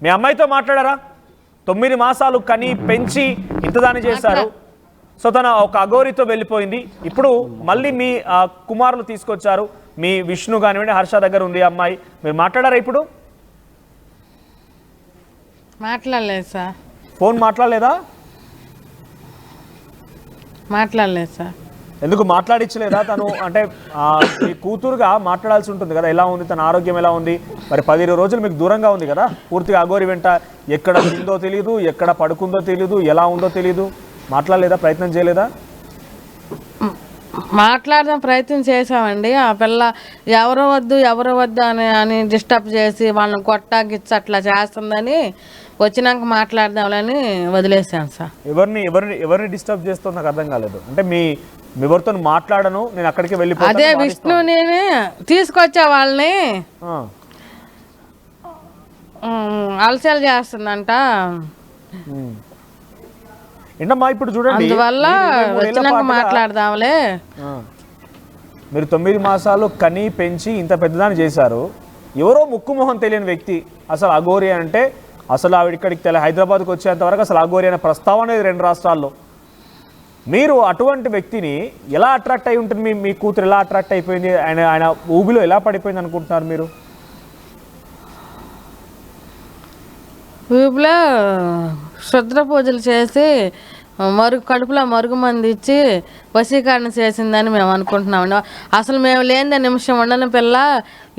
మీ అమ్మాయితో మాట్లాడారా? 9 మాసాలు కని పెంచి ఇంతదాని చేశారు. సో తన ఒక అఘోరితో వెళ్ళిపోయింది. ఇప్పుడు మళ్ళీ మీ కుమారులు తీసుకొచ్చారు. మీ విష్ణు కానివ్వండి, హర్ష దగ్గర ఉంది అమ్మాయి. మీరు మాట్లాడారా? ఇప్పుడు మాట్లాడలేదు సార్. ఫోన్ మాట్లాడలేదా? మాట్లాడలేదు సార్. ఎందుకు మాట్లాడించలేదా తను? అంటే మీ కూతురుగా మాట్లాడాల్సి ఉంటుంది కదా, ఎలా ఉంది తన ఆరోగ్యం, ఎలా ఉంది? మరి 10 రోజులు మీకు దూరంగా ఉంది కదా, పూర్తిగా అఘోరి వెంట. ఎక్కడ తిందో తెలియదు, ఎక్కడ పడుకుందో తెలియదు, ఎలా ఉందో తెలియదు. మాట్లాడలేదా? ప్రయత్నం చేయలేదా? మాట్లాడదాం ప్రయత్నం చేసామండి. ఆ పిల్ల ఎవరో వద్దు అని డిస్టర్బ్ చేసి వాళ్ళని కొట్టా గిచ్చ అట్లా చేస్తుందని వచ్చినాక మాట్లాడదామని వదిలేసాను సార్. ఎవరిని డిస్టర్బ్ చేస్తుందో నాకు అర్థం కాలేదు. అంటే మీ ఎవరితో మాట్లాడను, నేను అక్కడికి వెళ్ళిపోతాను. అదే విష్ణు నేను తీసుకొచ్చా వాళ్ళని. అలసలు చేస్తుందంట. ఏంటమ్మా ఇప్పుడు చూడండి, అందువల్ల వచ్చినాక మాట్లాడదాంలే. మీరు 9 మాసాలు కని పెంచి ఇంత పెద్దదాన్ని చేశారు. ఎవరో ముక్కు మొహం తెలియని వ్యక్తి అసలు అఘోరి అంటే, అసలు ఆవిడ ఇక్కడికి హైదరాబాద్కి వచ్చేంత వరకు అసలు అఘోరి అనే ప్రస్తావన అనేది 2 రాష్ట్రాల్లో. మీరు అటువంటి వ్యక్తిని ఎలా అట్రాక్ట్ అయి ఉంటుంది? మీ కూతురు ఎలా అట్రాక్ట్ అయిపోయింది? ఆయన ఊబిలో ఎలా పడిపోయింది అనుకుంటున్నారు మీరు? ఊబిలో శుద్ర పూజలు చేసి కడుపులో మరుగుమంది ఇచ్చి వశీకరణ చేసిందని మేము అనుకుంటున్నామండి. అసలు మేము లేనిదే నిమిషం ఉండని పిల్ల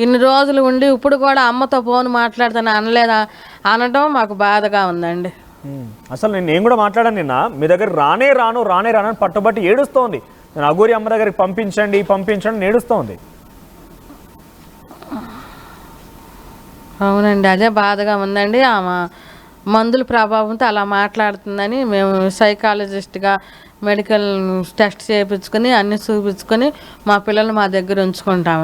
ఇన్ని రోజులు ఉండి ఇప్పుడు కూడా అమ్మతో ఫోన్ మాట్లాడుతాను అనలేదా అనడం మాకు బాధగా ఉందండి. అసలు నేను కూడా మాట్లాడాను నిన్న. మీ దగ్గర రానే రాను అని పట్టుబట్టి ఏడుస్తోంది. నేను అఘోరి అమ్మ దగ్గరికి పంపించండి ఏడుస్తోంది. అవునండి, అదే బాధగా ఉందండి. ఆమె మందుల ప్రభావంతో అలా మాట్లాడుతుందని మేము సైకాలజిస్ట్గా మెడికల్ టెస్ట్ చేయించుకొని అన్నీ చూపించుకొని మా పిల్లలు మా దగ్గర ఉంచుకుంటామండి.